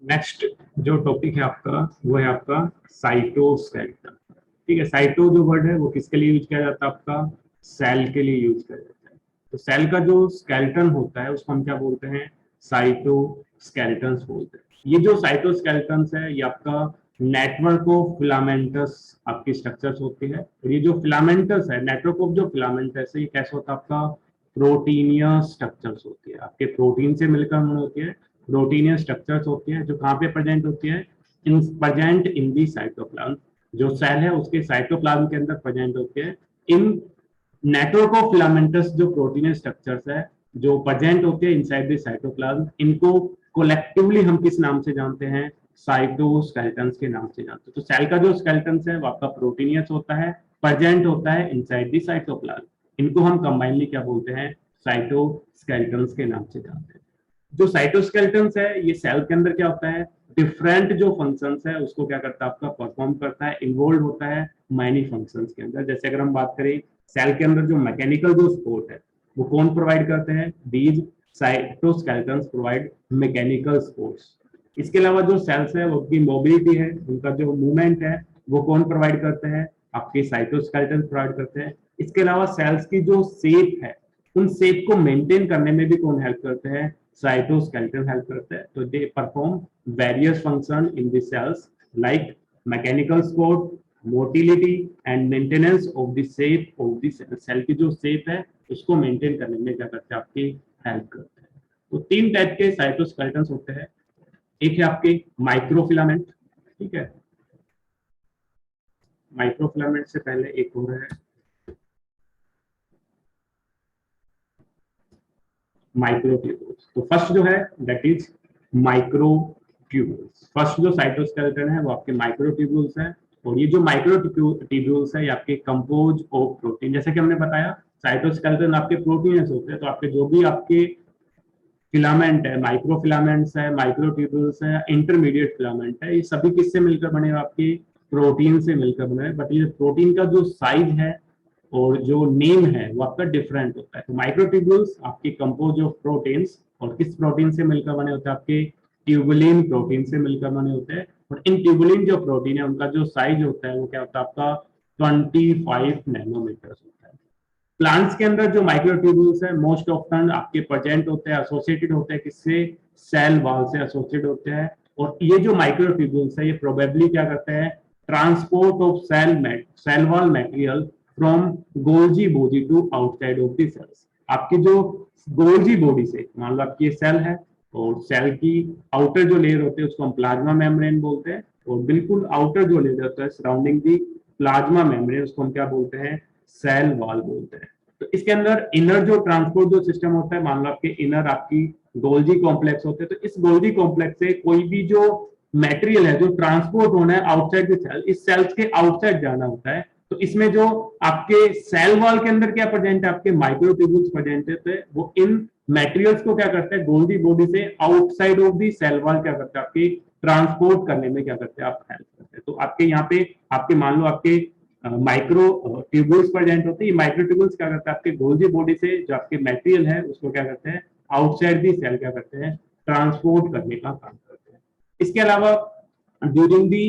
Next जो topic है आपका वो है आपका साइटोस्केलेटन। ठीक है, साइटो जो वर्ड है वो किसके लिए यूज किया जाता है? आपका सेल के लिए यूज किया जाता है। तो सेल का जो स्केलेटन होता है उसको हम क्या बोलते हैं? साइटोस्केलेटन्स बोलते हैं। ये जो साइटोस्केलेटन्स है ये आपका नेटवर्क ऑफ फिलामेंटस आपकी स्ट्रक्चर्स होती है। और ये जो फिलामेंटस है, नेटवर्क ऑफ जो फिलामेंटस है, ये कैसे होता है? आपका प्रोटीनियस स्ट्रक्चर्स होती है, आपके प्रोटीन से मिलकर बनी होती है। प्रोटीनियस स्ट्रक्चर्स होती है जो कहाँ पे प्रेजेंट होती है? In present in the cytoplasm. जो सेल है उसके साइटोप्लाज्म के अंदर प्रेजेंट होती है। इन नेटवर्क ऑफ फिलामेंटस जो प्रोटीनियस स्ट्रक्चर्स है जो प्रेजेंट होते हैं इनसाइड द साइटोप्लाज्म, इनको कोलेक्टिवली हम किस नाम से जानते हैं? साइटोस्केलेटन्स के नाम से जानते हैं। तो सेल का जो स्केलेटन है वो आपका प्रोटीनियस होता है, प्रेजेंट होता है इनसाइड द साइटोप्लाज्म। इनको हम कंबाइनली क्या बोलते हैं? साइटोस्केलेटन्स के नाम से जानते हैं। जो साइटोस्केलेटन्स है ये सेल के अंदर क्या होता है? डिफरेंट जो फंक्शंस है उसको क्या करता है? आपका परफॉर्म करता है, इन्वॉल्व होता है मैनी फंक्शंस के अंदर। जैसे अगर हम बात करें सेल के अंदर जो मैकेनिकल जो सपोर्ट है वो कौन प्रोवाइड करते हैं? These cytoskeletons provide mechanical supports. इसके अलावा जो सेल्स है वो उनकी मोबिलिटी है, उनका जो मूवमेंट है वो कौन प्रोवाइड करते हैं? आपके साइटोस्केलेटन प्रोवाइड करते हैं। इसके अलावा सेल्स की जो शेप है उन शेप को मेंटेन करने में भी कौन हेल्प करते हैं? साइटोस्केलेटन हेल्प करते हैं। तो they perform various function in the cells like mechanical support, motility and maintenance of the shape of the cell. Cell की जो शेप है उसको मेंटेन करने में क्या करते हैं? आपकी हेल्प करते हैं। तो तीन टाइप के साइटोस्केलेटन होते हैं। एक है आपके माइक्रोफिलामेंट। ठीक है, माइक्रोफिलामेंट से पहले एक और है माइक्रोट्यूब्यूल्स। तो फर्स्ट जो है दैट इज माइक्रोट्यूब्यूल्स। फर्स्ट जो साइटोस्केलेटन है वो आपके माइक्रोट्यूब्यूल्स है। और ये जो माइक्रोट्यूब्यूल्स है ये आपके कंपोज ऑफ प्रोटीन। जैसे कि हमने बताया साइटोस्केलेटन आपके प्रोटीन होते हैं, तो आपके जो भी आपके फिलामेंट है, माइक्रोफिलामेंट्स है, माइक्रोट्यूब्यूल्स है, इंटरमीडिएट फिलामेंट है, ये सभी किससे मिलकर बने हैं? आपके प्रोटीन से मिलकर बने हैं। बट ये प्रोटीन का जो साइज है और जो नेम है वो आपका डिफरेंट होता है। तो माइक्रोट्यूब्यूल्स आपके कंपोज ऑफ प्रोटीन्स, और किस प्रोटीन से मिलकर बने होते हैं? आपके ट्यूबुलिन प्रोटीन से मिलकर बने होते हैं। और इन ट्यूबुलिन जो प्रोटीन है उनका जो साइज होता है वो क्या होता है? आपका 25 नैनोमीटर होता है। प्लांट्स के अंदर जो माइक्रोट्यूब्यूल्स है मोस्ट ऑफ्टन आपके प्रेजेंट होते हैं, एसोसिएटेड होते हैं किससे? सेल वॉल से एसोसिएटेड होते हैं। और ये जो माइक्रोट्यूब्यूल्स है ये प्रोबेबली क्या करते हैं? Transport of cell wall material from Golgi body to outside of the cells. आपकी जो गोल्जी बॉडी से, मान लो आपकी सेल है और सेल की आउटर जो लेयर होते हैं उसको हम प्लाज्मा मेम्ब्रेन बोलते हैं। और बिल्कुल आउटर जो लेयर होता है सराउंडिंग दी प्लाज्मा मेम्ब्रेन उसको हम क्या बोलते हैं? सेल वॉल बोलते हैं। तो इसके अंदर इनर जो ट्रांसपोर्ट जो सिस्टम होता है, मान लो आपके इनर आपकी गोल्जी कॉम्प्लेक्स होते हैं, तो इस गोल्जी कॉम्प्लेक्स से कोई भी जो मटेरियल है जो ट्रांसपोर्ट होना है आउटसाइड द सेल, इस सेल्स के आउटसाइड जाना होता है। तो इसमें जो आपके सेल वॉल के अंदर क्या प्रेजेंट है? आपके माइक्रोट्यूब्यूल्स प्रेजेंट है। वो इन मटेरियल्स को क्या करते हैं? गोल्जी बॉडी से outside of the cell wall क्या करते हैं? आपकी ट्रांसपोर्ट करने में क्या करते हैं? आप हेल्प करते हैं। तो आपके यहाँ पे आपके मान लो आपके माइक्रो ट्यूब्यूल्स प्रेजेंट होते हैं। माइक्रो ट्यूब्यूल्स क्या करते हैं? आपके गोल्जी बॉडी से जो आपके मटेरियल है उसको क्या करते हैं? आउटसाइड दी सेल क्या करते हैं? ट्रांसपोर्ट करने का काम करते हैं। इसके अलावा ड्यूरिंग दी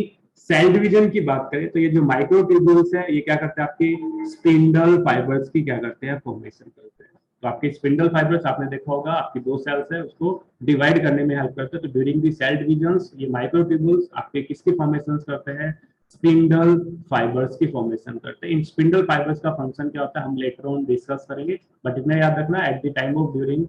सेल डिवीजन की बात करें तो ये जो माइक्रो ट्यूब्यूल्स है ये क्या करते हैं? आपके स्पिंडल फाइबर्स की क्या करते हैं? फॉर्मेशन करते हैं। तो आपके स्पिंडल फाइबर्स आपने देखा होगा आपकी दो सेल्स है उसको डिवाइड करने में हेल्प करते हैं। तो ड्यूरिंग दी सेल डिविजन ये माइक्रो ट्यूब्यूल्स आपके किसके फॉर्मेशन करते हैं? स्पिंडल फाइबर्स की फॉर्मेशन करते हैं। इन स्पिंडल फाइबर्स का फंक्शन क्या होता है हम लेटर ऑन डिस्कस करेंगे। बट इतना याद रखना at the time of during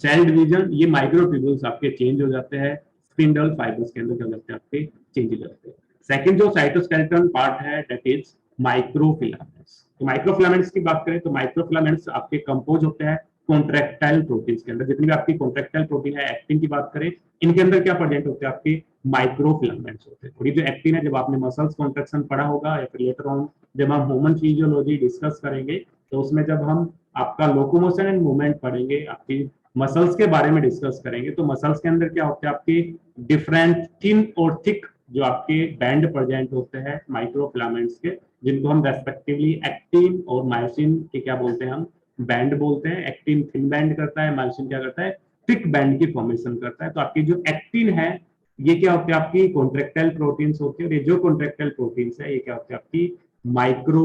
cell division ये माइक्रोट्यूब्यूल्स आपके चेंज हो जाते हैं, स्पिंडल फाइबर्स के अंदर क्या होते हैं? आपके चेंज हो जाते हैं। सेकंड जो साइटोस्केलेटन पार्ट है दैट इज माइक्रोफिलामेंट्स। तो माइक्रोफिलामेंट्स की बात करें तो माइक्रोफिलामेंट्स आपके कंपोज होते हैं कॉन्ट्रेक्टाइल प्रोटीन के अंदर। जितनी भी आपकी कॉन्ट्रेक्टाइल प्रोटीन है, एक्टिन की बात करें, इनके अंदर क्या प्रेजेंट होते हैं? आपके माइक्रोफिलामेंट्स होते हैं। और ये जो एक्टिन है जब आपने मसल्स कॉन्ट्रेक्शन पढ़ा होगा या फिर लेटर ऑन जब हम ह्यूमन फिजियोलॉजी डिस्कस करेंगे तो उसमें जब हम आपका लोकोमोशन एंड मूवमेंट पढ़ेंगे, आपकी मसल्स के बारे में डिस्कस करेंगे, तो मसल्स के अंदर क्या होते हैं? आपके डिफरेंट थिन और थिक जो आपके बैंड प्रेजेंट होते हैं माइक्रोफिलामेंट्स के, जिनको हम रेस्पेक्टिवली एक्टिन और मायोसिन के क्या बोलते हैं? हम बैंड बोलते हैं। एक्टिन थिन बैंड करता है, मायोसिन क्या करता है? थिक बैंड की फॉर्मेशन करता है। तो आपकी जो एक्टिन है ये क्या होते हैं आपकी कॉन्ट्रेक्टाइल प्रोटीन्स होते हैं, और ये जो कॉन्ट्रेक्टाइल प्रोटीन्स है ये क्या होते हैं आपकी माइक्रो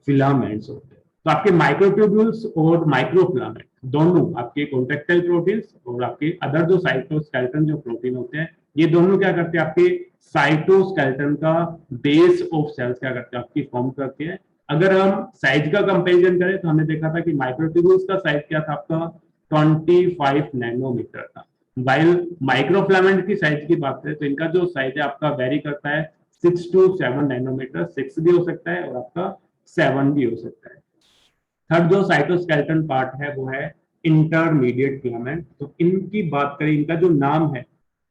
फिलामेंट्स होते हैं। तो आपके माइक्रोट्यूब्यूल्स और माइक्रोफिलामेंट दोनों आपके कॉन्ट्रेक्टाइल प्रोटीन्स और आपके अदर जो साइटोस्केलेटन जो प्रोटीन होते हैं, ये दोनों क्या करते हैं आपके साइटोस्केलेटन का बेस ऑफ सेल्स क्या करते हैं आपकी फॉर्म करते हैं। अगर हम साइज का कंपैरिजन करें तो हमने देखा था कि माइक्रोट्यूब्यूल्स का साइज क्या था आपका 25 नैनोमीटर था, वाइल माइक्रोफिलामेंट की साइज की बात करें तो इनका जो साइज है आपका वेरी करता है 6 to 7 नैनोमीटर, 6 भी हो सकता है और आपका 7 भी हो सकता है। थर्ड जो साइटोस्केलेटन पार्ट है वो है इंटरमीडिएट फिलामेंट। तो इनकी बात करें, इनका जो नाम है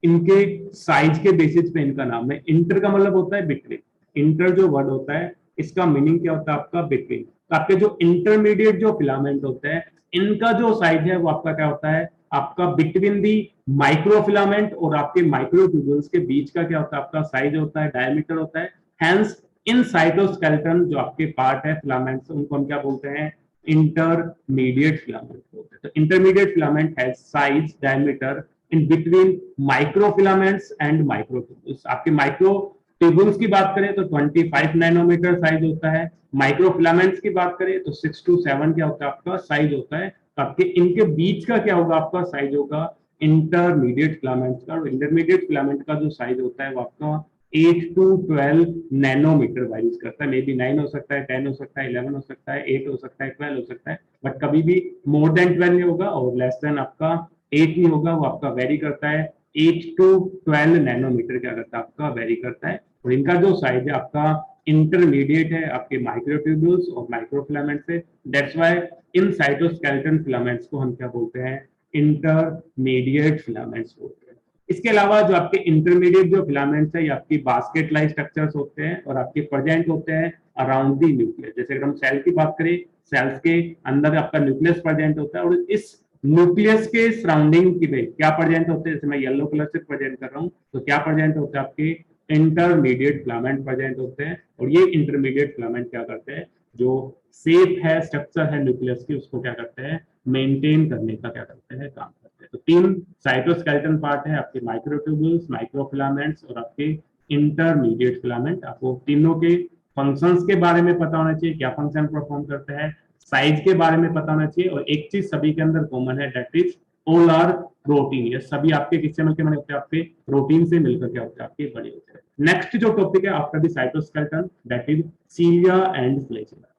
इनके साइज के बेसिस पे इनका नाम है। इंटर का मतलब होता है बिटवीन, इंटर जो वर्ड होता है इसका मीनिंग क्या होता है आपका बिटवीन। तो आपके जो इंटरमीडिएट जो फिलामेंट होते हैं इनका जो साइज है वो आपका क्या होता है आपका बिटवीन दी माइक्रोफिलामेंट और आपके माइक्रोट्यूब्यूल्स के बीच का क्या होता है आपका साइज होता है, डायमीटर होता है। हेंस इन साइटोस्केलेटन जो आपके पार्ट है फिलामेंट्स उनको हम क्या बोलते हैं इंटरमीडिएट फिलामेंट बोलते हैं। तो intermediate filament has size diameter in between microfilaments and microtubules. आपके माइक्रोट्यूब्यूल्स की बात करें तो 25 नैनोमीटर साइज होता है, माइक्रोफिलामेंट्स की बात करें तो 6 to 7 क्या होता है आपका साइज होता है। तो आपके इनके बीच का क्या होगा आपका साइज होगा इंटरमीडिएट फिलामेंट्स का। और इंटरमीडिएट फिलामेंट का जो साइज होता है वो आपका 8 to 12 नैनोमीटर वाइज करता है। मे बी 9 हो सकता है, 10 हो सकता है, 11 हो सकता है, 8 हो सकता है, 12 हो सकता है, बट कभी भी मोर देन 12 नहीं होगा और लेस देन आपका 8 नहीं होगा। वो आपका वेरी करता है 8 to 12 नैनोमीटर क्या करता है आपका वेरी करता है। और इनका जो साइज है आपका इंटरमीडिएट है आपके माइक्रोट्यूब्यूल्स और माइक्रोफिलामेंट से। That's why in cytoskeleton filaments को हम क्या बोलते हैं इंटरमीडिएट फिलामेंट्स बोलते हैं। इसके अलावा जो आपके इंटरमीडिएट जो फिलामेंट्स है ये आपकी बास्केट लाइक स्ट्रक्चर्स होते हैं और आपके प्रेजेंट होते हैं अराउंड दी न्यूक्लियस। जैसे अगर हम सेल की बात करें, सेल्स के अंदर आपका न्यूक्लियस प्रेजेंट होता है और इस न्यूक्लियस के सराउंडिंग की में क्या प्रेजेंट होते हैं, जैसे मैं येलो कलर से प्रेजेंट कर रहा हूँ तो क्या प्रेजेंट होते हैं आपके इंटरमीडिएट फिलामेंट प्रेजेंट होते हैं। और ये इंटरमीडिएट फिलामेंट क्या करते हैं जो शेप है स्ट्रक्चर है न्यूक्लियस की उसको क्या करते हैं मेंटेन करने का क्या करते हैं काम करते हैं। तो तीन साइटोस्केलेटन पार्ट है आपके माइक्रोट्यूब्यूल्स, माइक्रोफिलामेंट्स और आपके इंटरमीडिएट फिलामेंट। आपको तीनों के फंक्शंस के बारे में पता होना चाहिए, क्या फंक्शन परफॉर्म करते हैं, साइज के बारे में पता होना चाहिए। और एक चीज सभी के अंदर कॉमन है that is all are protein. ये सभी आपके किससे मिलकर बने होते हैं आपके प्रोटीन से मिलकर क्या होते हैं आपके बने होते हैं। नेक्स्ट जो टॉपिक है after the cytoskeleton that is सीलिया and flagella.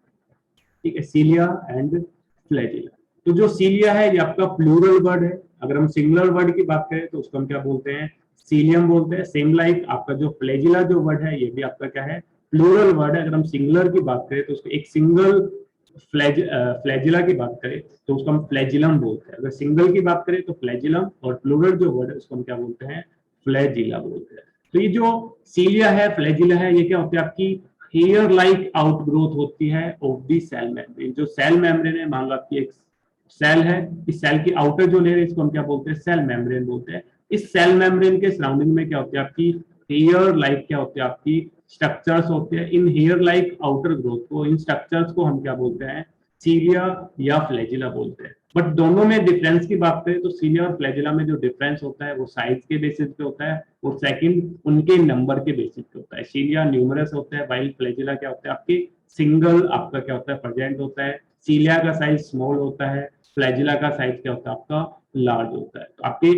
ठीक है, सीलिया एंड फ्लैजिला। तो जो सीलिया है ये आपका प्लूरल वर्ड है। अगर हम सिंगुलर वर्ड की बात करें तो उसको हम क्या बोलते हैं सीलियम बोलते हैं। सेम लाइक आपका जो फ्लैजिला जो वर्ड है ये भी आपका क्या है प्लूरल वर्ड है। अगर हम सिंगुलर की बात करें तो उसको एक सिंगल फ्लैजिला की बात करें तो उसको हम फ्लैजिलम बोलते हैं। अगर सिंगल की बात करें तो फ्लैजिलम, और प्लूरल जो वर्ड है उसको हम क्या बोलते हैं फ्लैजिला बोलते हैं। तो ये जो सीलिया है फ्लैजिला है ये क्या होती है आपकी हेयर लाइक आउटग्रोथ होती है ऑफ दी सेल मेम्ब्रेन। जो सेल मेम्ब्रेन है, मान लो आपकी एक सेल है, इस सेल की आउटर जो लेयर है इसको हम क्या बोलते हैं सेल मेम्ब्रेन बोलते हैं। इस सेल मेम्ब्रेन के सराउंडिंग में क्या होती है आपकी हेयर लाइक क्या होती है आपकी स्ट्रक्चर्स होते हैं। इन हेयर लाइक आउटर ग्रोथ को, इन स्ट्रक्चर्स को हम क्या बोलते हैं सीलिया या फ्लैजिला बोलते हैं। बट दोनों में डिफरेंस की बात करें तो सीलिया और फ्लैजिला में जो डिफरेंस होता है वो साइज के बेसिस पे होता है और सेकंड उनके नंबर के बेसिस पे होता है। सीलिया न्यूमरस होता है वाइल फ्लैजिला क्या होता है आपके सिंगल आपका क्या होता है प्रेजेंट होता है। सीलिया का साइज स्मॉल होता है, फ्लैजिला का साइज क्या होता है आपका लार्ज होता है। तो आपके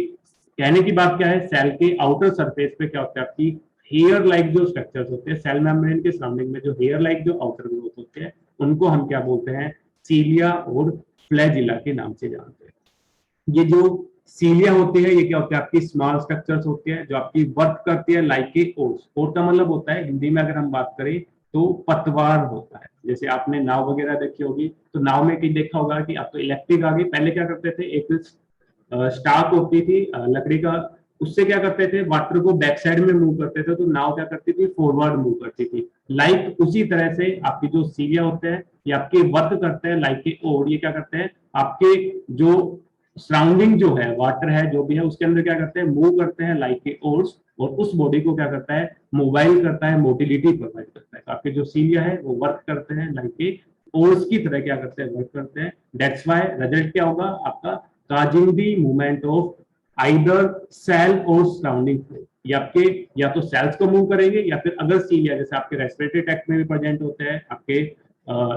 कहने की बात क्या है सेल के आउटर सरफेस पे क्या होता है आपकी हेयर लाइक जो स्ट्रक्चर्स होते हैं सेल मेम्ब्रेन के सराउंडिंग में जो हेयर लाइक जो आउटर ग्रोथ होते हैं उनको हम क्या बोलते हैं सीलिया और फ्लैजिला के नाम से जानते हैं। ये जो सीलिया होती है ये क्या होती है आपकी स्मॉल स्ट्रक्चर्स होती है जो आपकी वर्क करती है लाइक ए ओर्स। ओर का मतलब होता है हिंदी में अगर हम बात करें तो पतवार होता है। जैसे आपने नाव वगैरह देखी होगी तो नाव में कहीं देखा होगा कि अब तो इलेक्ट्रिक आ गई, पहले क्या करते थे एक स्टाक होती थी लकड़ी का, उससे क्या करते थे वाटर को बैक साइड में मूव करते थे तो नाव क्या करती थी फॉरवर्ड मूव करती थी। लाइक उसी तरह से आपकी जो सीलिया होते हैं ये आपके वर्क करते हैं लाइक के ओर। ये क्या करते हैं आपके जो सराउंडिंग जो है वाटर है जो भी है उसके अंदर क्या करते हैं मूव करते हैं लाइक के ओर्स, और उस बॉडी को क्या करता है मोबाइल करता है, मोटिलिटी प्रोवाइड करता है। तो आपके जो सीलिया है वो वर्क करते हैं लाइक के ओर्स की तरह क्या करते हैं वर्क करते हैं। दैट्स व्हाई रिजल्ट क्या होगा आपका causing the movement of either cell और सराउंडिंग फ्लूइड, या आपके या तो सेल्स को मूव करेंगे, या फिर अगर सीलिया जैसे आपके रेस्पिरेटरी ट्रैक्ट में भी प्रेजेंट होते हैं, आपके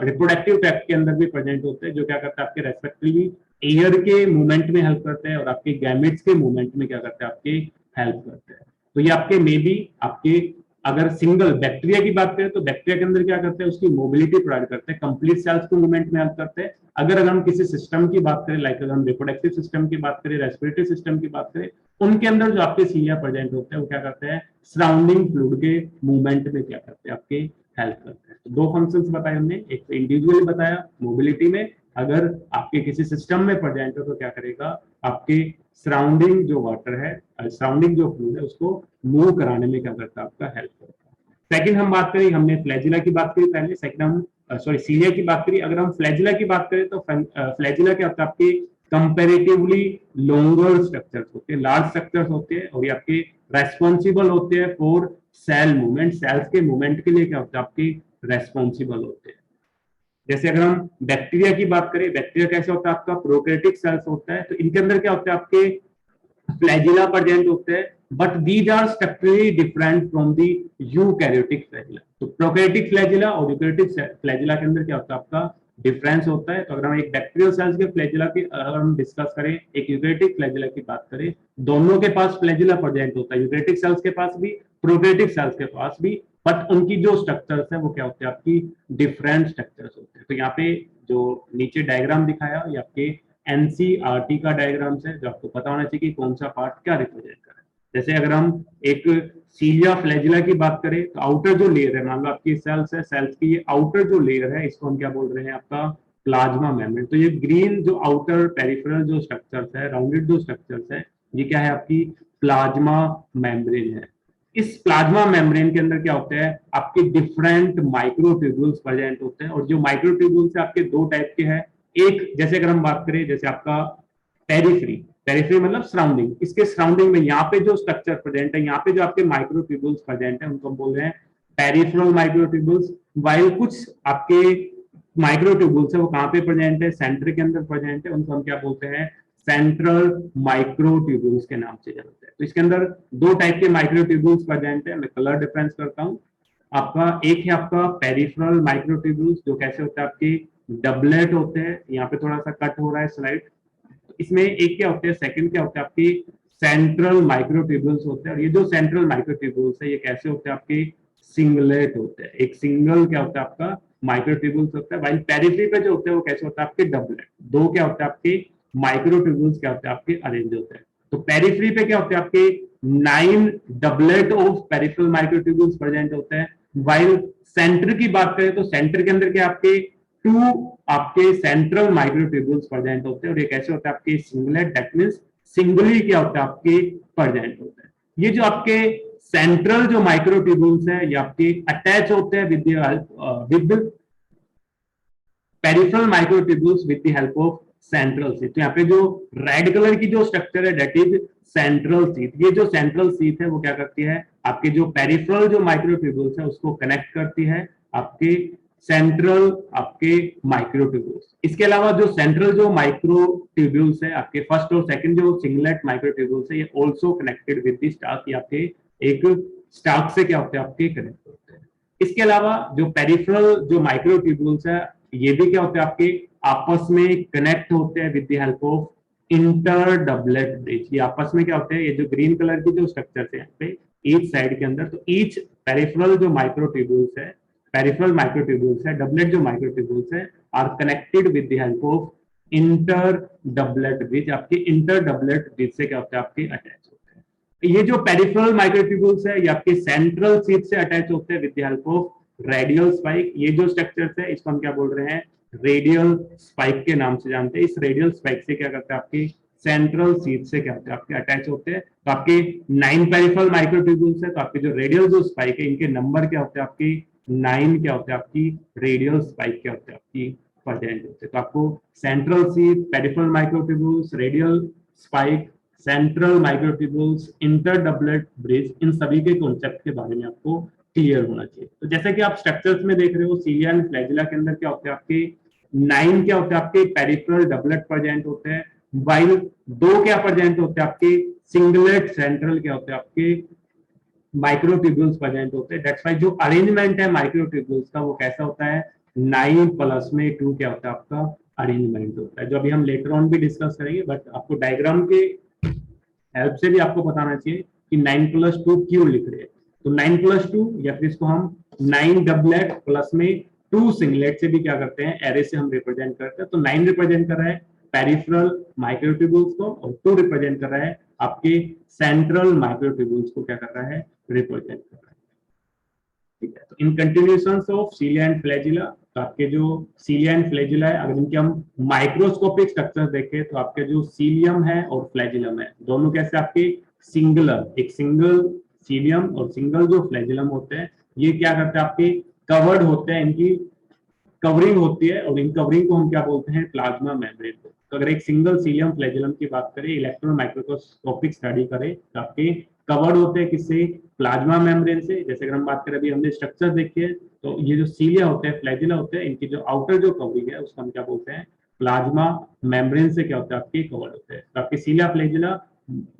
रिप्रोडक्टिव ट्रैक्ट के अंदर भी प्रेजेंट होते हैं, जो क्या करते हैं आपके रेस्पेक्टिवली एयर के मूवमेंट में हेल्प करते हैं और आपके गैमेट्स के मूवमेंट में क्या करते हैं आपके हेल्प करते हैं। तो ये आपके मे बी आपके, अगर सिंगल बैक्टीरिया की बात करें तो बैक्टीरिया के अंदर क्या करते हैं उसकी मोबिलिटी प्रोवाइड करते हैं, कंप्लीट सेल्स को मूवमेंट में हेल्प करते हैं। अगर हम किसी सिस्टम की बात करें, लाइक अगर हम रिप्रोडक्टिव सिस्टम की बात करें, रेस्पिरेटरी सिस्टम की बात करें, उनके अंदर जो आपके सीलिया प्रेजेंट होते हैं वो क्या करते हैं सराउंडिंग फ्लूइड के मूवमेंट में क्या करते हैं आपके हेल्प करते हैं। तो दो फंक्शंस बताए हमने, एक तो इंडिविजुअली बताया मोबिलिटी में, अगर आपके किसी सिस्टम में प्रेजेंट हो तो क्या करेगा आपके सराउंडिंग जो वाटर है, सराउंडिंग जो फ्लूइड है उसको मूव कराने में क्या करता है आपका हेल्प करता है। सेकंड हम बात करें, हमने फ्लैजिला की बात करी पहले, सेकंड हम सॉरी सीलिया की बात करी। अगर हम फ्लैजिला की बात करें तो फ्लैजिला क्या होता है आपके कंपैरेटिवली लॉन्गर स्ट्रक्चर्स होते हैं, लार्ज स्ट्रक्चर्स होते हैं, और ये आपके रेस्पॉन्सिबल होते हैं फॉर सेल मूवमेंट, सेल्स के मूवमेंट के लिए क्या होता है आपके रेस्पॉन्सिबल होते हैं। जैसे अगर हम बैक्टीरिया की बात करें, बैक्टीरिया कैसे होता है आपका प्रोकैरियोटिक सेल्स होता है, तो इनके अंदर क्या होता है आपके फ्लैजिला प्रेजेंट होते हैं, but these are structurally different from the eukaryotic flagella. तो प्रोकैरियोटिक फ्लैजिला और यूकैरियोटिक फ्लैजिला के अंदर क्या होता है आपका डिफरेंस होता है। तो अगर हम एक बैक्टीरियल सेल्स के फ्लैजिला की अगर हम डिस्कस करें, एक यूकैरियोटिक फ्लैजिला की बात करें, दोनों के पास फ्लैजिला प्रेजेंट होता है, यूकैरियोटिक सेल्स के पास भी, प्रोकैरियोटिक सेल्स के पास भी, बट उनकी जो स्ट्रक्चर्स है वो क्या होते हैं आपकी डिफरेंट स्ट्रक्चर्स होते हैं। तो यहाँ पे जो नीचे डायग्राम दिखाया ये आपके एनसीईआरटी का डायग्राम्स है, जो आपको पता होना चाहिए कि कौन सा पार्ट क्या रिप्रेजेंट कर रहा है। जैसे अगर हम एक सीलिया फ्लैजिला की बात करें तो आउटर जो लेयर है, मान लो आपकी सेल्स है, सेल्स की ये आउटर जो लेयर है इसको हम क्या बोल रहे हैं आपका प्लाज्मा मेम्ब्रेन। तो ये ग्रीन जो आउटर पेरिफेरल जो स्ट्रक्चर्स है, राउंडेड जो स्ट्रक्चर्स है, ये क्या है आपकी प्लाज्मा मेम्ब्रेन है। इस प्लाज्मा मेम्ब्रेन के अंदर क्या होता है आपके डिफरेंट माइक्रोट्यूब्यूल्स प्रेजेंट होते हैं, और जो माइक्रोट्यूब्यूल्स है आपके दो टाइप के हैं। एक जैसे अगर हम बात करें, जैसे आपका पेरिफ्री, पेरिफ्री मतलब सराउंडिंग, इसके सराउंडिंग में यहाँ पे जो स्ट्रक्चर प्रेजेंट है, यहाँ पे जो आपके माइक्रोट्यूब्यूल्स प्रेजेंट है उनको हम बोल रहे हैं पेरिफेरल माइक्रोट्यूब्यूल्स। वाइल कुछ आपके माइक्रोट्यूब्यूल्स है वो कहाँ पे प्रेजेंट है, सेंटर के अंदर प्रेजेंट है, उनको हम क्या बोलते हैं सेंट्रल माइक्रोट्यूब्यूल्स के नाम से जानते हैं। तो इसके अंदर दो टाइप के माइक्रोट्यूब्यूल्स प्रेजेंट है, मैं कलर डिफरेंस करता हूँ। आपका एक है आपका पेरिफेरल माइक्रोट्यूब्यूल्स, जो कैसे होता है आपके डबलेट होते हैं, यहाँ पे थोड़ा सा कट हो रहा है स्लाइड। इसमें एक क्या होते हैं, सेकंड क्या होता है आपकी सेंट्रल माइक्रोट्यूब्यूल्स होते हैं, और ये जो सेंट्रल माइक्रोट्यूब्यूल्स है ये कैसे होते हैं आपके सिंगलेट होते हैं, एक सिंगल क्या होता है आपका माइक्रोट्यूब्यूल्स होता है। वाइल पेरिफेरी पे जो होते हैं वो कैसे होता है आपके डबलेट, दो क्या होते हैं आपके माइक्रोट्यूब्यूल्स क्या होते हैं आपके अरेंज होते हैं। तो पेरिफेरी पे क्या होते हैं आपके 9 doublet of peripheral microtubules present होते हैं। वाइल सेंटर की बात करें तो सेंटर के अंदर क्या आपके 2 आपके सेंट्रल माइक्रोट्यूब्यूल्स प्रेजेंट होते हैं, और ये कैसे होता है आपके सिंगलेट, दैट मींस सिंगली क्या होता है आपके प्रेजेंट होता है। ये जो आपके सेंट्रल जो माइक्रोट्यूब्यूल्स है ये आपके अटैच होते हैं with peripheral microtubules with the help of central sheath. तो यहाँ पे जो रेड कलर की जो स्ट्रक्चर है दैट इज सेंट्रल शीथ। ये जो सेंट्रल शीथ है वो क्या करती है आपके जो पेरिफेरल जो माइक्रोट्यूब्यूल्स है उसको कनेक्ट करती है आपके सेंट्रल आपके माइक्रोट्यूब्यूल्स। इसके अलावा जो सेंट्रल जो माइक्रोट्यूब्यूल्स है आपके फर्स्ट और सेकंड जो सिंगलेट माइक्रोट्यूब्यूल्स है ये also connected with the stark, ये आपके एक स्टार्क से क्या होते हैं आपके कनेक्ट होते हैं। इसके अलावा जो पेरिफेरल जो माइक्रोट्यूब्यूल्स है ये भी क्या होते हैं आपके आपस में कनेक्ट होते हैं with the help of inter doublet bridge. ये आपस में क्या होते हैं, ये जो ग्रीन कलर की जो स्ट्रक्चर है यहाँ पे ईच साइड के अंदर, तो ईच पेरिफेरल जो माइक्रोट्यूब्यूल्स है, पेरिफेरल माइक्रोट्यूब्यूल्स है, डबलेट जो माइक्रोट्यूब्यूल्स है are connected with the help of inter doublet bridge. आपके इंटर डबलेट ब्रिज से क्या होता है आपके अटैच होते हैं। ये जो पेरिफेरल माइक्रोट्यूब्यूल्स है ये आपके सेंट्रल शीथ से अटैच होते हैं with the help of radial spike. ये जो स्ट्रक्चर्स है इसको हम क्या बोल रहे हैं रेडियल स्पाइक के नाम से जानते हैं। इस रेडियल स्पाइक से क्या करते हैं आपकी सेंट्रल शीथ से क्या होते हैं आपके अटैच होते हैं। तो आपके 9 पेरिफेरल माइक्रोट्यूब्यूल्स है, तो आपके जो रेडियल जो स्पाइक है इनके नंबर क्या होते हैं आपकी 9 क्या होते हैं आपकी रेडियल स्पाइक क्या होते हैं आपकी प्रेजेंट होते हैं। तो आपको central sheath, peripheral microtubules, radial spike, central microtubules, inter doublet bridge, इन सभी के कॉन्सेप्ट के बारे में आपको क्लियर होना चाहिए। तो जैसे कि आप स्ट्रक्चर्स में देख रहे हो सीलिया एंड फ्लैजिला के अंदर क्या होते हैं आपके 9 क्या होते हैं आपके पेरिफेरल डबलेट प्रेजेंट होते हैं, वाइल दो क्या प्रेजेंट होते हैं आपके सिंगलेट सेंट्रल क्या होते हैं आपके माइक्रोट्यूब्यूल्स प्रेजेंट होते हैं। दैट्स वाई जो अरेंजमेंट है माइक्रोट्यूब्यूल्स का वो कैसा होता है 9+2 क्या होता है आपका अरेंजमेंट होता है, जो अभी हम लेटर ऑन भी डिस्कस करेंगे, बट आपको डायग्राम के हेल्प से भी आपको बताना चाहिए कि 9+2 क्यों लिख रहे हैं। तो 9+2 या फिर इसको हम 9 डबलेट प्लस में 2 सिंगलेट से भी क्या करते हैं एरे से हम रिप्रेजेंट करते हैं। तो 9 रिप्रेजेंट कर रहा है पेरिफेरल माइक्रोट्यूब्यूल्स को और 2 रिप्रेजेंट कर रहा है आपके सेंट्रल माइक्रोट्यूब्यूल्स को क्या कर रहा है रिप्रेजेंट कर रहा है। ठीक है, तो in continuation of cilia and flagella, तो आपके जो सीलिया एंड फ्लैजिला है अगर इनके हम माइक्रोस्कोपिक स्ट्रक्चर देखें तो आपके जो सीलियम है और फ्लैजिलम है दोनों कैसे आपके सिंगुलर, एक सिंगल सीलियम और सिंगल जो फ्लैजिलम होते हैं ये क्या करते हैं आपके कवर्ड होते हैं, इनकी कवरिंग होती है और इन कवरिंग को हम क्या बोलते हैं प्लाज्मा मेम्ब्रेन। तो अगर एक सिंगल सीलियम फ्लैजिलम की बात करें इलेक्ट्रॉन माइक्रोस्कोपिक स्टडी करें तो आपके कवर्ड होते हैं किससे प्लाज्मा मेम्ब्रेन से। जैसे अगर हम बात करें अभी हमने स्ट्रक्चर देखी है तो ये जो सीलिया होते हैं फ्लैजिला होते हैं इनकी जो आउटर जो कवरिंग है उसको हम क्या बोलते हैं प्लाज्मा मेम्ब्रेन से क्या होता है आपके कवर्ड होते हैं। तो आपके सीलिया फ्लैजिला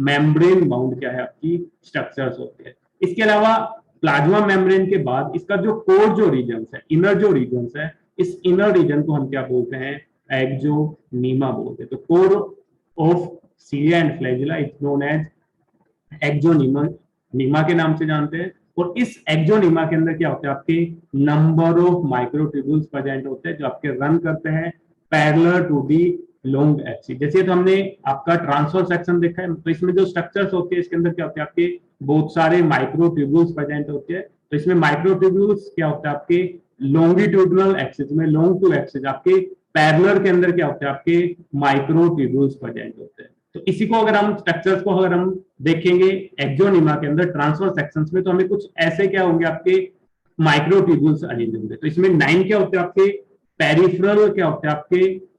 मेम्ब्रेन बाउंड क्या है आपकी स्ट्रक्चर्स होते हैं। इसके अलावा प्लाज्मा मेम्ब्रेन के बाद इसका जो कोर जो रीजन है इनर जो रीजन है इस इनर रीजन को हम क्या बोलते हैं एक्सोनीमा बोलते हैं। तो core of cilia and flagella is known as axoneme, नीमा के नाम से जानते हैं। और इस एक्सोनीमा के अंदर क्या होते हैं आपके नंबर ऑफ माइक्रोट्यूब्यूल्स प्रेजेंट होते हैं जो आपके रन करते हैं parallel to the long axis. जैसे तो हमने आपका ट्रांसफर सेक्शन देखा है तो इसमें जो स्ट्रक्चर्स होते हैं इसके अंदर क्या होते हैं आपके बहुत सारे माइक्रोट्यूब्यूल्स प्रेजेंट होते हैं। तो इसमें माइक्रोट्यूब्यूल्स क्या होता है आपके लॉन्गिट्यूडनल एक्सिस में लॉन्ग टू एक्सिस आपके पैरेलल के अंदर क्या होते हैं आपके माइक्रोट्यूब्यूल्स प्रेजेंट होते हैं। तो इसी को अगर हम स्ट्रक्चर्स को अगर हम देखेंगे एक्सोनीमा के अंदर ट्रांसफर सेक्शंस में तो हमें कुछ ऐसे क्या होंगे आपके माइक्रोट्यूब्यूल्स अरेंज होंगे। तो इसमें 9 क्या होते हैं आपके पेरिफेरल क्या होते हैं आपके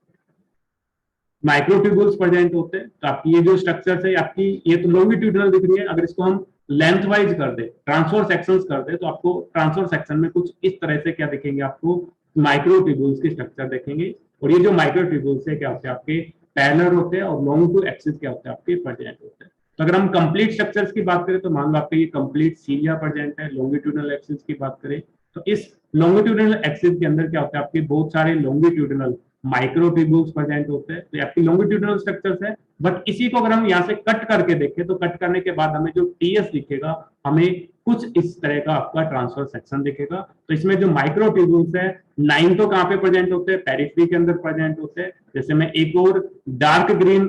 माइक्रोट्यूब्यूल्स प्रेजेंट होते हैं। तो आपकी ये जो स्ट्रक्चर है आपकी ये तो लॉन्गिट्यूडनल दिख रही है, अगर इसको हम लेंथ वाइज कर दे ट्रांसफर सेक्शंस कर दे तो आपको ट्रांसफर सेक्शन में कुछ इस तरह से क्या दिखेंगे आपको माइक्रोट्यूब्यूल्स की स्ट्रक्चर देखेंगे। और ये जो माइक्रोट्यूब्यूल्स है क्या होते हैं आपके पैरेलल होते हैं और लॉन्ग टू एक्सिस क्या होते हैं आपके प्रेजेंट होते हैं। तो अगर हम कंप्लीट स्ट्रक्चर्स की बात करें तो मान लो आपके ये कंप्लीट सीलिया प्रेजेंट है। लॉन्गिट्यूडनल एक्सिस की बात करें तो इस लॉन्गिट्यूडनल एक्सिस के अंदर क्या होता है आपके बहुत सारे लॉन्गिट्यूडनल माइक्रोट्यूब्यूल्स प्रेजेंट होते हैं। तो आपकी लॉन्गिट्यूडनल स्ट्रक्चर्स है, बट इसी को अगर हम यहाँ से कट करके देखें तो कट करने के बाद हमें जो टीएस दिखेगा हमें कुछ इस तरह का आपका ट्रांसफर सेक्शन दिखेगा। तो इसमें जो माइक्रोट्यूब्यूल्स है 9 तो कहाँ पे प्रेजेंट होते हैं पेरिफेरी के अंदर प्रेजेंट होते हैं। जैसे मैं एक और डार्क ग्रीन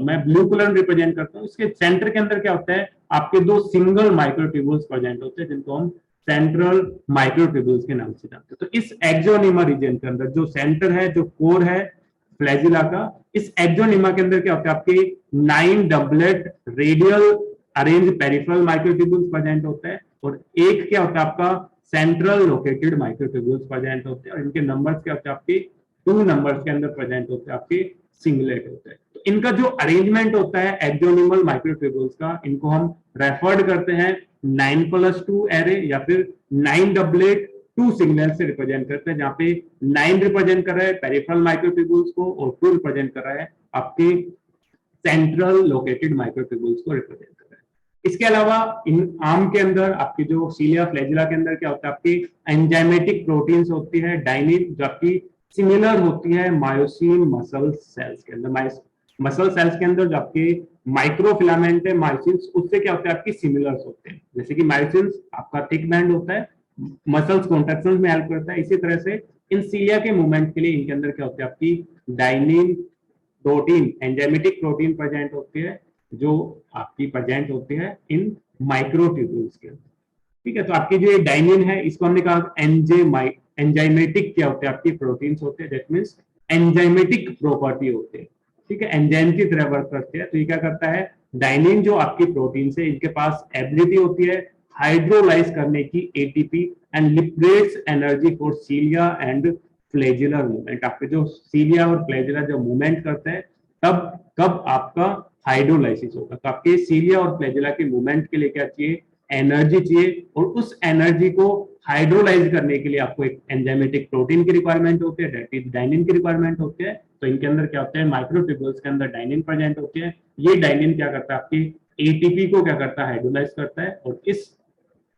मैं ब्लू कलर रिप्रेजेंट करता हूँ, इसके सेंटर के अंदर क्या होता है आपके दो सिंगल माइक्रोट्यूब्यूल्स प्रेजेंट होते हैं जिनको हम सेंट्रल माइक्रोट्यूब्यूल्स के नाम से जानते हैं। तो इस एक्सोनीमा रीजन के अंदर जो सेंटर है जो कोर है फ्लैजिला का, इस एक्सोनीमा के अंदर क्या होता है आपके 9 doublet radial arrange peripheral microtubules present होते हैं और एक क्या होता है आपका सेंट्रल लोकेटेड माइक्रोट्यूब्यूल्स प्रेजेंट होते हैं और इनके नंबर्स क्या होते हैं आपके 2 नंबर्स के अंदर प्रेजेंट होते हैं आपके सिंगलेट होते हैं। तो इनका जो अरेंजमेंट होता है एक्सोनिमल माइक्रोट्यूब्यूल्स का इनको हम रेफर्ड करते हैं 9+2 एरे या फिर 9 डबलेट 2 सिग्नल से रिप्रेजेंट करते हैं, जहां पे 9 रिप्रेजेंट कर रहा है पेरिफेरल माइक्रोट्यूब्यूल्स को और 2 रिप्रेजेंट कर रहा है आपके सेंट्रल लोकेटेड माइक्रोट्यूब्यूल्स को रिप्रेजेंट कर रहा है। इसके अलावा इन आर्म के अंदर आपकी जो सीलिया फ्लैजिला के अंदर क्या होता है आपकी एंजाइमेटिक प्रोटीन्स होती है डाइनिन जो आपकी सिमिलर होती है मायोसिन मसल सेल्स के अंदर। मसल सेल्स के अंदर जो आपके माइक्रोफिलामेंट है मायोसिन्स उससे क्या होता है आपकी सिमिलर्स होते हैं। जैसे कि मायोसिन्स आपका थिक बैंड होता है मसल्स कॉन्ट्रैक्शंस में हेल्प करता है, इसी तरह से इन सीलिया के मूवमेंट के लिए इनके अंदर क्या होती है आपकी dynein protein enzymatic protein present होती है जो आपकी प्रेजेंट होती है इन माइक्रोट्यूब्यूल्स के अंदर। ठीक है, तो आपकी जो ये डाइनिन है इसको हमने कहा एंजाइमेटिक क्या होते हैं आपकी प्रोटीन्स होते हैं, दैट मींस एंजाइमेटिक प्रॉपर्टी होते हैं। ठीक है, एंजाइम की तरह वर्क करते हैं। तो ये क्या करता है डाइनिन जो आपकी प्रोटीन है इनके पास एबिलिटी होती है हाइड्रोलाइज करने की ATP and liberates energy for cilia and flagellar movement. आपके जो सीलिया और फ्लैजिला जो मूवमेंट करते हैं तब कब आपका हाइड्रोलाइसिस होगा। तो आपके सीलिया और फ्लैजिला के मूवमेंट के लिए क्या चाहिए एनर्जी चाहिए और उस एनर्जी को हाइड्रोलाइज करने के लिए आपको एक एंजाइमेटिक प्रोटीन की रिक्वायरमेंट होती है, दैट इज डाइनिन की रिक्वायरमेंट होती है। तो इनके अंदर क्या होता है, माइक्रोट्यूब्यूल्स के अंदर डाइनिन प्रेजेंट होती है। ये डाइनिन क्या करता है, आपकी एटीपी को क्या करता है, हाइड्रोलाइज करता है, और इस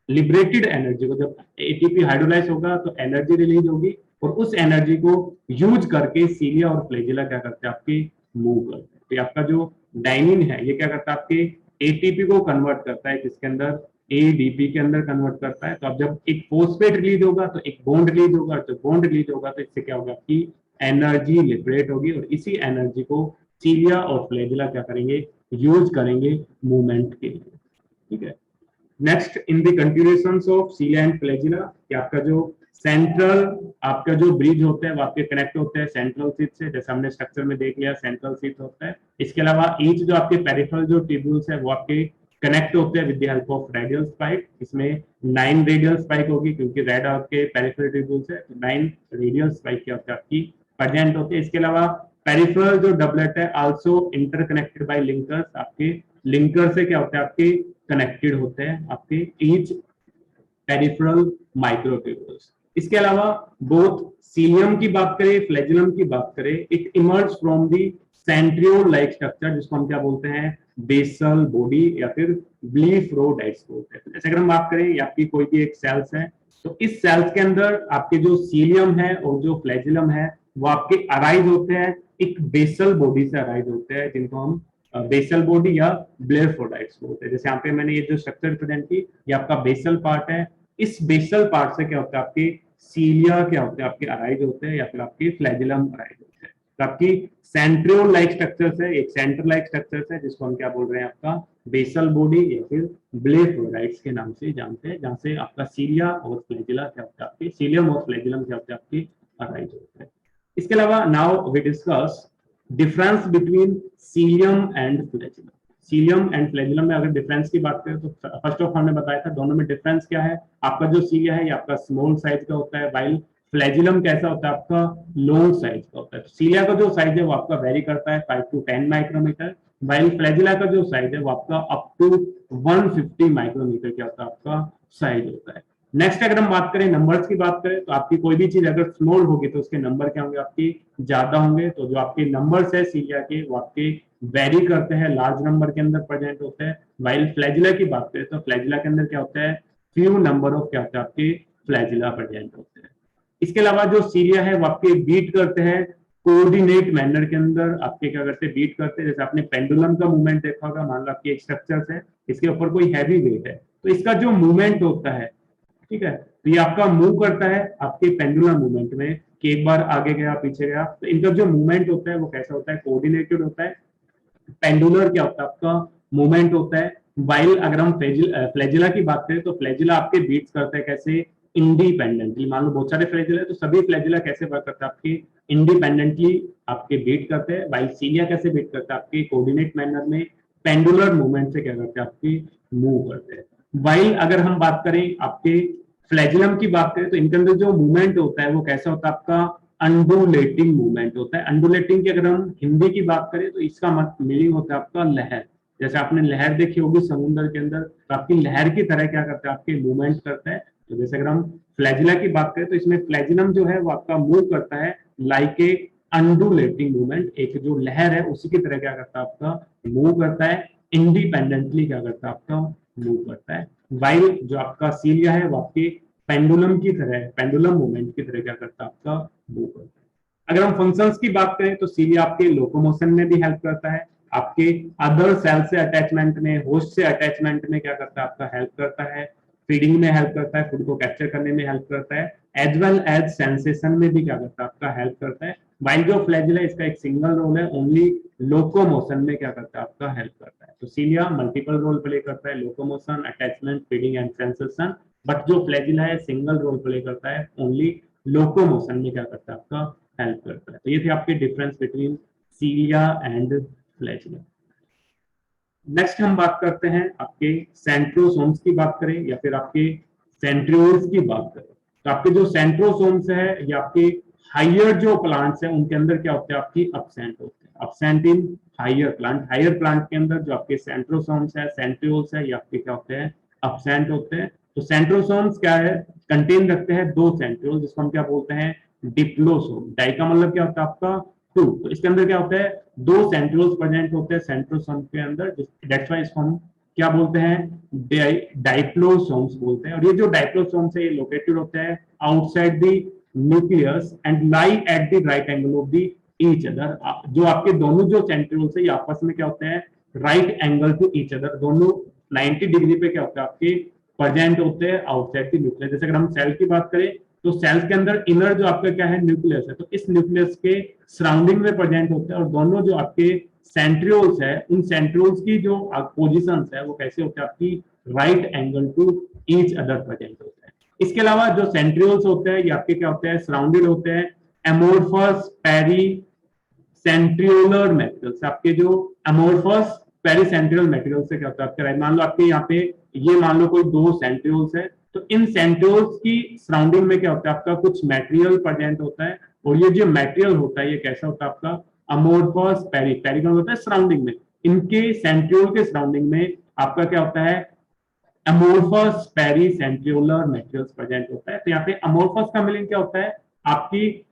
लिबरेटेड एनर्जी को, जब एटीपी हाइड्रोलाइज होगा तो एनर्जी रिलीज होगी, और उस एनर्जी को यूज करके सीलिया और फ्लैजिला क्या करते हैं, आपके मूव करते हैं। तो आपका जो डाइनिन है ये क्या करता है, आपके एटीपी को कन्वर्ट करता है, किसके अंदर, एडीपी के अंदर कन्वर्ट करता है। तो अब जब एक फोस्फेट रिलीज होगा तो एक बॉन्ड रिलीज होगा, तो बॉन्ड रिलीज होगा तो इससे क्या होगा, आपकी एनर्जी लिबरेट होगी, और इसी एनर्जी को सीलिया और फ्लैजिला क्या करेंगे, यूज करेंगे मूवमेंट के लिए। ठीक है। Next in the continuations of cilia and flagella, कि आपका जो सेंट्रल आपका जो ब्रिज होता है वो आपके कनेक्ट होते हैं सेंट्रल सीट से, जैसे हमने स्ट्रक्चर में देख लिया सेंट्रल सीट होता है। इसके अलावा ईच जो आपके पेरिफेरल जो ट्यूब्यूल्स है वो आपके कनेक्ट होते हैं with the help of radial spike. इसमें 9 रेडियल स्पाइक होगी, क्योंकि रेड आपके पेरिफेरल ट्यूब्यूल्स है, तो 9 रेडियल स्पाइक क्या होती है, आपकी प्रेजेंट होती है। इसके अलावा पेरिफेरल जो डबलेट है आल्सो इंटरकनेक्टेड बाय लिंकर्स, आपके लिंकर से क्या होता है, आपके कनेक्टेड होते हैं आपके ईच पेरिफेरल माइक्रोट्यूब्यूल्स। इसके अलावा बोथ सीलियम की बात करें, फ्लैजिलम की बात करें, it emerge from the centriole like structure, जिसको हम क्या बोलते हैं, बेसल बॉडी या फिर ब्लीफरोडाइट्स बोलते हैं। जैसे अगर हम बात करें, आपकी कोई भी एक सेल्स है, तो इस सेल्स के अंदर आपके जो सीलियम है और जो फ्लैजिलम है वो आपके अराइज होते हैं एक बेसल बॉडी से अराइज होते हैं, जिनको हम बेसल बॉडी या ब्लेफरोडाइट्स बोलते हैं। जैसे यहाँ पे मैंने ये जो स्ट्रक्चर प्रेजेंट की, ये आपका बेसल पार्ट है। इस बेसल पार्ट से क्या होता है, आपके सीलिया क्या होते हैं, आपके अराइज होते हैं, या फिर आपके फ्लैजिलम अराइज होते हैं। तो आपकी सेंट्रियोल लाइक स्ट्रक्चर्स है, एक सेंटर लाइक स्ट्रक्चर्स है, जिसको हम क्या बोल रहे हैं, आपका बेसल बॉडी या फिर ब्लेफरोडाइट्स के नाम से जानते हैं, जहां से आपका सीलिया और फ्लैजिला क्या होता है, आपके सीलियम और फ्लैजिलम क्या होते हैं, आपके अराइज होते हैं। इसके अलावा now we discuss difference between cilium and flagellum. Cilium and flagellum में अगर डिफरेंस की बात करें तो फर्स्ट ऑफ हमने बताया था दोनों में डिफरेंस क्या है। आपका जो सीलिया है ये आपका स्मॉल साइज का होता है, वाइल फ्लैजिलम कैसा होता है, आपका लॉन्ग साइज का होता है। सीलिया का जो साइज है वो आपका वेरी करता है 5 to 10 माइक्रोमीटर, वाइल फ्लैजिला का जो साइज है वो आपका अप टू 150 माइक्रोमीटर क्या होता है, आपका साइज होता है। नेक्स्ट अगर हम बात करें नंबर्स की बात करें, तो आपकी कोई भी चीज अगर स्मॉल होगी तो उसके नंबर क्या होंगे, आपके ज्यादा होंगे। तो जो आपके नंबर्स है सीलिया के वो आपके वेरी करते हैं, लार्ज नंबर के अंदर प्रेजेंट होते हैं। वाइल फ्लैजिला की बात करें तो फ्लैजिला के अंदर क्या होता है, फ्यू नंबर ऑफ क्या होता है, आपके फ्लैजिला प्रेजेंट होते हैं। इसके अलावा जो सीलिया है वो आपके बीट करते हैं कोऑर्डिनेट मैनर के अंदर, आपके क्या करते हैं, बीट करते हैं। जैसे आपने पेंडुलम का मूवमेंट देखा होगा, मान लो आपकी एक स्ट्रक्चर है, इसके ऊपर कोई हैवी वेट है, तो इसका जो मूवमेंट होता है, ठीक है, तो ये आपका मूव करता है आपके पेंडुलम मूवमेंट में, कि एक बार आगे गया पीछे गया। तो इनका जो मूवमेंट होता है वो कैसा होता है, कोऑर्डिनेटेड होता है। पेंडुलर क्या होता है, आपका मूवमेंट होता है। वाइल अगर हम फ्लैजिला की बात करें तो फ्लैजिला आपके बीट्स करते हैं कैसे, इंडिपेंडेंटली। मान लो बहुत सारे फ्लैजिला है तो सभी फ्लैजिला कैसे वर्क करते हैं, आपके इंडिपेंडेंटली आपके बीट करते हैं। वाइल सीलिया कैसे बीट करता है, आपके कोऑर्डिनेट मैनर में पेंडुलर मूवमेंट से क्या करते हैं, आपके मूव करते हैं। वाइल अगर हम बात करें आपके फ्लैजिलम की बात करें तो इनके अंदर जो मूवमेंट होता है वो कैसा होता है, आपका अंडुलेटिंग मूवमेंट होता है। अंडुलेटिंग की अगर हम हिंदी की बात करें तो इसका मीनिंग होता है आपका लहर। जैसे आपने लहर देखी होगी समुद्र के अंदर, तो आपकी लहर की तरह क्या करता है, आपके मूवमेंट करता है। तो जैसे अगर हम फ्लैजिला की बात करें तो इसमें फ्लैजिलम जो है वो आपका मूव करता है लाइक ए अंडुलेटिंग मूवमेंट, एक जो लहर है उसी की तरह क्या करता है, आपका मूव करता है। इंडिपेंडेंटली क्या करता है, आपका मूव करता है। वाइल जो आपका सीलिया है वो आपके पेंडुलम की तरह, पेंडुलम मूवमेंट की तरह क्या करता है, आपका मूव करता है। अगर हम फंक्शंस की बात करें तो सीलिया आपके लोकोमोशन में भी हेल्प करता है, आपके अदर सेल से अटैचमेंट में, होस्ट से अटैचमेंट में क्या करता है, आपका हेल्प करता है। फीडिंग में हेल्प करता है, फूड को कैप्चर करने में हेल्प करता है, एज वेल एज सेंसेशन में भी क्या करता है, आपका हेल्प करता है। वाइल जो फ्लैजिला है इसका एक सिंगल रोल है, ओनली लोकोमोशन में क्या करता है, आपका हेल्प करता है। तो सीलिया मल्टीपल रोल प्ले करता है, locomotion, attachment, feeding and sensation. But जो फ्लैजिला है सिंगल रोल प्ले करता है, ओनली लोकोमोशन में क्या करता है, आपका हेल्प करता है। तो ये थे आपके difference between सीलिया and flagella. Next हम बात करते हैं आपके सेंट्रोसोम्स की बात करें या फिर आपके सेंट्रियोल्स की बात करें। तो आपके जो सेंट्रोसोम्स है या आपके हायर जो प्लांट्स हैं उनके अंदर क्या होते हैं, आपकी अपसेंट होते हैं। Absent in higher plant, higher plant के अंदर जो आपके सेंट्रोसोम्स है, सेंट्रियोल्स है, ये आपके क्या होते हैं, अपसेंट होते हैं। तो सेंट्रोसोम्स क्या है, कंटेन रखते हैं दो सेंट्रियोल, जिसको हम क्या बोलते हैं, डिप्लोसोम। डाई का मतलब क्या होता है आपका टू, तो इसके अंदर क्या होता है, दो सेंट्रियोल्स प्रेजेंट होते हैं सेंट्रोसोम के अंदर, दैट्स व्हाई इसको हम क्या बोलते हैं, डाइप्लोसोम्स बोलते हैं। और ये जो डाइप्लोसोम्स है ये लोकेटेड होते हैं outside the nucleus and lie at the right angle of the each other. जो आपके दोनों जो सेंट्रियोल्स है ये आपस में क्या होते हैं, right angle to each other, दोनों 90 डिग्री पे क्या होता है आपके प्रेजेंट होते हैं आउटसाइड की न्यूक्लियस। जैसे अगर हम सेल की बात करें तो सेल्स के अंदर इनर जो आपका क्या है, न्यूक्लियस है, तो इस न्यूक्लियस के सराउंडिंग में प्रेजेंट होते हैं, और दोनों जो आपके सेंट्रियोल्स है उन सेंट्रियोल्स की जो पोजिशन है वो कैसे होते हैं, आपकी right angle to each other present होते हैं। इसके अलावा जो सेंट्रियोल्स होते हैं ये आपके क्या होते हैं, सराउंडेड होते हैं एमोर्फस पेरी सेंट्रियोलर मेटेरियल्स। आपके जो अमोर्फस पेरिसेंट्रियल मेटेरियल से क्या होता है आपके, मान लो आपके यहाँ पे ये मान लो कोई दो सेंट्रियोल्स है, तो इन सेंट्रियोल्स की सराउंडिंग में क्या होता है आपका कुछ मटेरियल प्रेजेंट होता है, और ये जो मटेरियल होता है ये कैसा होता है आपका अमोर्फस पेरी, पेरी का होता है सराउंडिंग में, इनके सेंट्रियोल के सराउंडिंग में आपका क्या होता है अमोर्फस पेरिसेंट्रियोलर मेटेरियल्स प्रेजेंट होता है। तो यहाँ पे अमोर्फस का मीनिंग क्या होता है, आपकी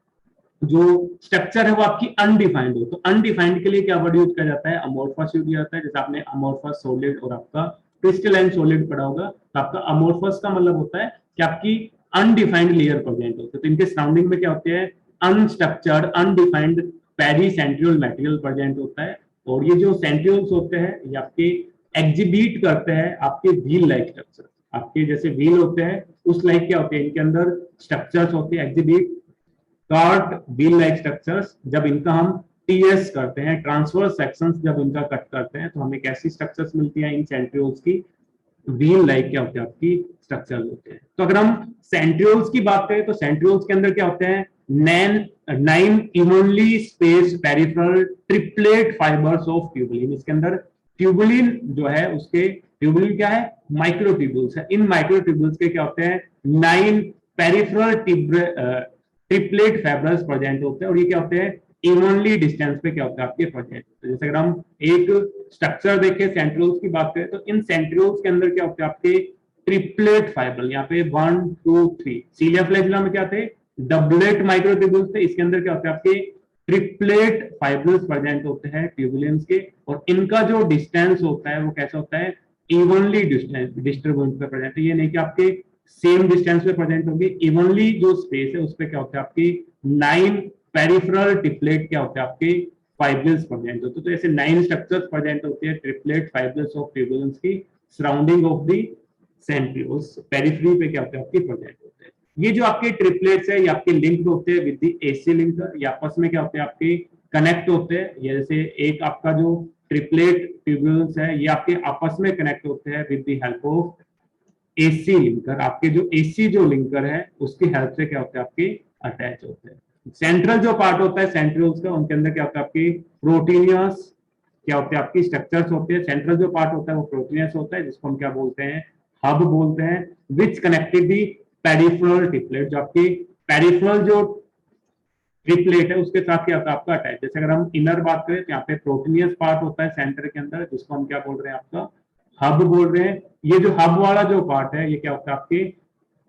जो स्ट्रक्चर है वो आपकी अनडिफाइंड हो, तो अनडिफाइंड के लिए क्या वर्ड यूज किया जाता है, अमोर्फस यूज किया जाता है। जैसे आपने अमोर्फस सॉलिड और आपका क्रिस्टलाइन सॉलिड पढ़ा होगा, तो आपका अमोर्फस का मतलब होता है कि आपकी अनडिफाइंड लेयर प्रेजेंट होते हैं, तो इनके सराउंडिंग में क्या होते हैं अनस्ट्रक्चर्ड अनडिफाइंड पेरीसेंट्रियल मटेरियल प्रेजेंट होता है। और ये जो सेंट्रियोल्स होते हैं ये आपके एग्जिबिट करते हैं आपके व्हील लाइक स्ट्रक्चर, आपके जैसे व्हील होते हैं उस लाइक क्या होते हैं, इनके अंदर स्ट्रक्चर्स होते हैं exhibit card wheel like structures. जब इनका हम टीएस करते हैं, ट्रांसवर्स सेक्शंस जब इनका कट करते हैं, तो हमें कैसी स्ट्रक्चर्स मिलती हैं इन सेंट्रियोल्स की, व्हील लाइक क्या होते हैं आपकी स्ट्रक्चर होते हैं। तो अगर हम सेंट्रियोल्स की बात करें तो सेंट्रियोल्स के अंदर क्या होते हैं, nine evenly spaced peripheral triplet fibres of tubulin. इसके अंदर ट्यूबुलिन जो है उसके, ट्यूबुलिन क्या है, माइक्रोट्यूबुल्स है, इन माइक्रोट्यूबुल्स के क्या होते हैं 9 पेरिफेरल ट्रिपलेट फाइबर्स प्रेजेंट होते हैं, और ये क्या होते हैं इवनली डिस्टेंस पे क्या होता है आपके प्रेजेंट होते हैं। जैसे अगर हम एक स्ट्रक्चर देखें सेंट्रियोल्स की बात करें तो इन सेंट्रियोल्स के अंदर क्या होते हैं आपके ट्रिपलेट फाइबर, यहाँ पे 1 2 3, सीलिया फ्लैजिला में क्या थे डबलेट माइक्रोट्यूबुल्स थे, इसके अंदर क्या होते हैं आपके ट्रिपलेट फाइबर्स प्रेजेंट होते हैं ट्यूबुलेंस के, और इनका जो डिस्टेंस होता है वो कैसा होता है इवनली डिस्ट्रीब्यूट पे प्रेजेंट है। ये नहीं कि आपके सेम डिस्टेंस पे प्रेजेंट होंगे, इवनली जो स्पेस है उस पे क्या होता है आपकी 9 पेरिफेरल ट्रिपलेट क्या होते हैं आपके फाइब्रिल्स प्रेजेंट होते हैं। तो ऐसे 9 स्ट्रक्चर्स प्रेजेंट होते हैं ट्रिपलेट फाइब्रिल्स ऑफ ट्यूबुलेंस की surrounding of the centrioles, periphery पे क्या होते हैं आपके प्रेजेंट होते हैं। ये जो आपके ट्रिपलेट्स है ये आपके लिंक्ड होते हैं विद द एसी लिंकर, ये आपस में क्या होते हैं आपके कनेक्ट होते हैं। ये जैसे एक आपका जो ट्रिपलेट ट्यूबुलेंस है ये आपके आपस में कनेक्ट होते हैं with the help of AC linker, आपके जो एसी जो लिंकर है उसकी हेल्प से क्या होते हैं आपके अटैच होते हैं। सेंट्रल जो पार्ट होता है सेंट्रियोल्स का, उनके अंदर क्या होता है आपकी प्रोटीनियस क्या होते हैं आपकी स्ट्रक्चर्स होते हैं। सेंट्रल जो पार्ट होता है वो प्रोटीनियस होता है, जिसको हम क्या बोलते हैं हब बोलते हैं, विच कनेक्टेड दी पेरिफेरल ट्रिपलेट, जो आपकी पेरिफेरल जो ट्रिपलेट है उसके साथ क्या होता है आपका अटैच। जैसे अगर हम इनर बात करें तो यहाँ पे प्रोटीनियस पार्ट होता है सेंटर के अंदर, जिसको हम क्या बोल रहे हैं आपका हब बोल रहे हैं। ये जो हब वाला जो पार्ट है ये क्या होता है आपके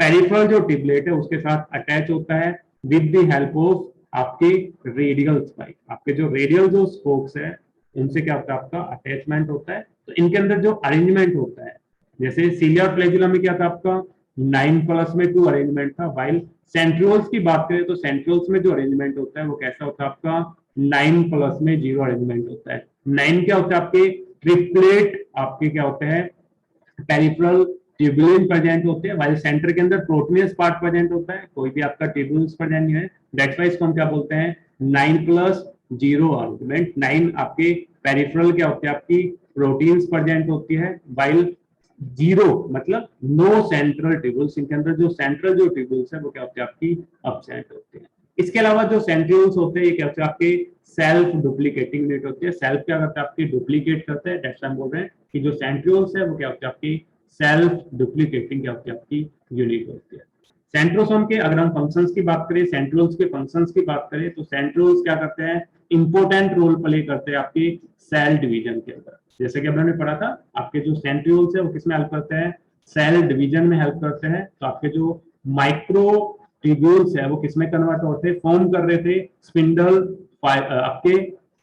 पेरिफेरल जो ट्रिपलेट है उसके साथ अटैच होता है विद द हेल्प ऑफ आपके रेडियल स्पाइक, आपके जो रेडियल जो स्पोक्स है उनसे क्या होता है आपका अटैचमेंट होता है। तो इनके अंदर जो अरेंजमेंट होता है, जैसे सीलिया फ्लैजुला में क्या था आपका 9+2 अरेंजमेंट था, वाइल सेंट्रियोल्स की बात करें तो सेंट्रियोल्स में जो अरेंजमेंट होता है वो कैसा होता है आपका 9+0 अरेंजमेंट होता है। 9 क्या होता है आपके ट्रिपलेट आपके क्या होते हैं पेरिफेरल ट्यूबुलिन प्रेजेंट होते हैं, वाइल सेंटर के अंदर प्रोटीनियस पार्ट प्रेजेंट होता है, कोई भी आपका ट्यूबुल्स प्रेजेंट नहीं है। दैट्स व्हाई इसको हम क्या बोलते हैं 9+0 आर्गुमेंट। 9 आपके पेरिफेरल क्या होते हैं आपकी प्रोटीन्स प्रेजेंट होती है, वाइल 0 मतलब नो सेंट्रल ट्यूबुल्स, इनके अंदर जो सेंट्रल जो ट्यूबुल्स है वो क्या होते हैं आपकी एब्सेंट होते हैं। इसके अलावा जो सेंट्रियोल्स होते हैं ये क्या होते हैं आपके सेल्फ डुप्लीकेटिंग यूनिट होती है। सेल्फ क्या करते हैं आपकी डुप्लीकेट करते हैं, दैट्स व्हाई हम बोल रहे हैं कि जो सेंट्रियोल्स है वो क्या होते हैं आपकी सेल्फ डुप्लीकेटिंग क्या होती है आपकी यूनिट होती है। सेंट्रोसोम के अगर हम फंक्शंस की बात करें, सेंट्रियोल्स के फंक्शंस की बात करें तो सेंट्रियोल्स क्या करते हैं इंपॉर्टेंट रोल प्ले करते हैं आपकी सेल डिवीजन के अंदर। जैसे कि हमने पढ़ा था आपके जो सेंट्रियोल्स है वो किसमें हेल्प करते हैं सेल डिवीजन में हेल्प करते हैं। तो आपके जो माइक्रो ट्यूब्यूल्स है वो किसमें कन्वर्ट होते हैं, फॉर्म कर रहे थे स्पिंडल आपके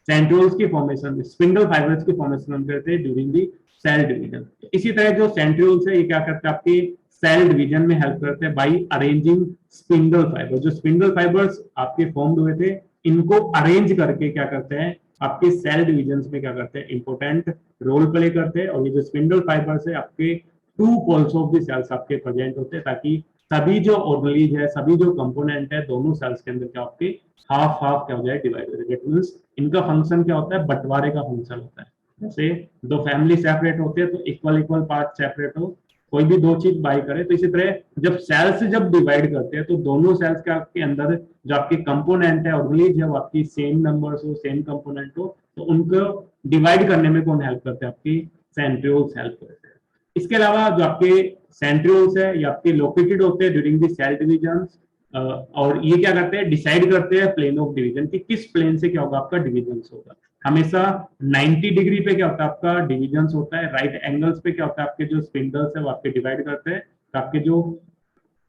सेंट्रियोल्स की फॉर्मेशन, स्पिंडल फाइबर्स की फॉर्मेशन हम करते हैं ड्यूरिंग दी सेल डिवीजन। इसी तरह जो सेंट्रियोल्स है ये क्या करते हैं, आपके सेल डिवीजन में हेल्प करते हैं बाई अरेंजिंग स्पिंडल फाइबर। जो स्पिंडल फाइबर्स आपके फॉर्म्ड हुए थे इनको अरेंज करके क्या करते हैं, आपके सेल डिवीजन में क्या करते हैं, इंपॉर्टेंट रोल प्ले करते हैं। और ये जो स्पिंडल फाइबर्स है आपके two poles of the cells आपके प्रेजेंट होते हैं, ताकि सभी जो ऑर्गेनेज है, सभी जो कंपोनेंट है दोनों सेल्स के अंदर क्या आपके हाफ हाफ क्या हो जाए, डिवाइड हो जाए। मींस इनका फंक्शन क्या होता है, बंटवारे का फंक्शन होता है। जैसे दो फैमिली सेपरेट होते हैं तो इक्वल इक्वल पार्ट सेपरेट हो, कोई भी दो चीज बाई करे, तो इसी तरह जब सेल्स जब डिवाइड करते हैं तो दोनों सेल्स के आपके अंदर जो आपके कंपोनेंट है ऑर्गेनेज है वो आपकी सेम नंबर्स हो, सेम कंपोनेंट हो, तो उनको डिवाइड करने में कौन हेल्प करते हैं, आपकी सेंट्रियोल्स हेल्प करते हैं। इसके अलावा जो आपके सेंट्रियोल्स है ये आपके लोकेटेड होते हैं ड्यूरिंग द सेल डिवीजन, और ये क्या करते हैं, डिसाइड करते हैं प्लेन ऑफ डिवीजन कि किस प्लेन से क्या होगा, आपका डिवीजन होगा। हमेशा 90 डिग्री पे क्या होता है, आपका डिवीजन होता है। राइट एंगल्स पे क्या होता है, आपके जो स्पिंडल्स है वो आपके डिवाइड करते हैं। तो आपके जो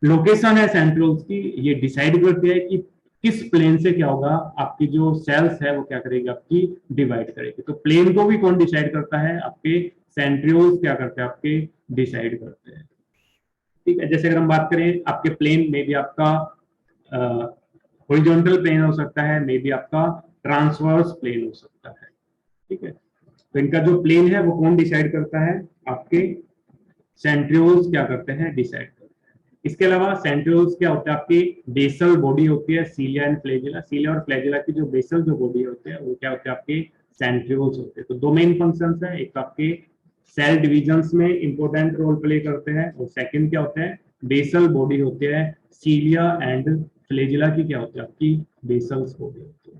लोकेशन है सेंट्रियोल्स की ये डिसाइड करती है कि किस प्लेन से क्या होगा, आपकी जो सेल्स है वो क्या करेगी, आपकी डिवाइड करेगी। तो प्लेन को भी कौन डिसाइड करता है, आपके सेंट्रियोल्स क्या करते हैं, आपके डिसाइड करते हैं। ठीक है, जैसे अगर हम बात करें आपके प्लेन में भी आपका हॉरिजॉन्टल प्लेन हो सकता है, मे बी आपका ट्रांसवर्स प्लेन हो सकता है। ठीक है, तो इनका जो प्लेन है वो कौन डिसाइड करता है, आपके सेंट्रियोल्स क्या करते हैं, डिसाइड करते हैं। इसके अलावा सेंट्रियोल्स क्या होता है, आपकी बेसल बॉडी होती है, सीलिया एंड फ्लैजिला। सीलिया और फ्लैजिला की जो बेसल जो बॉडी होती है वो क्या होते हैं, आपके सेंट्रियोल्स होते हैं। तो दो मेन फंक्शंस है, एक आपके सेल डिविजन्स में इंपॉर्टेंट रोल प्ले करते हैं, और सेकंड क्या होता है, बेसल बॉडी होती है, सीलिया एंड फ्लैजिला की क्या होती है, आपकी बेसल्स बॉडी होती है।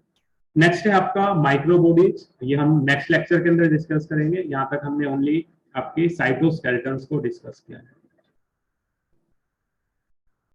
नेक्स्ट है आपका माइक्रोबॉडीज, ये हम नेक्स्ट लेक्चर के अंदर डिस्कस करेंगे। यहाँ तक हमने ओनली आपके साइटोस्केलेटन्स को डिस्कस किया है।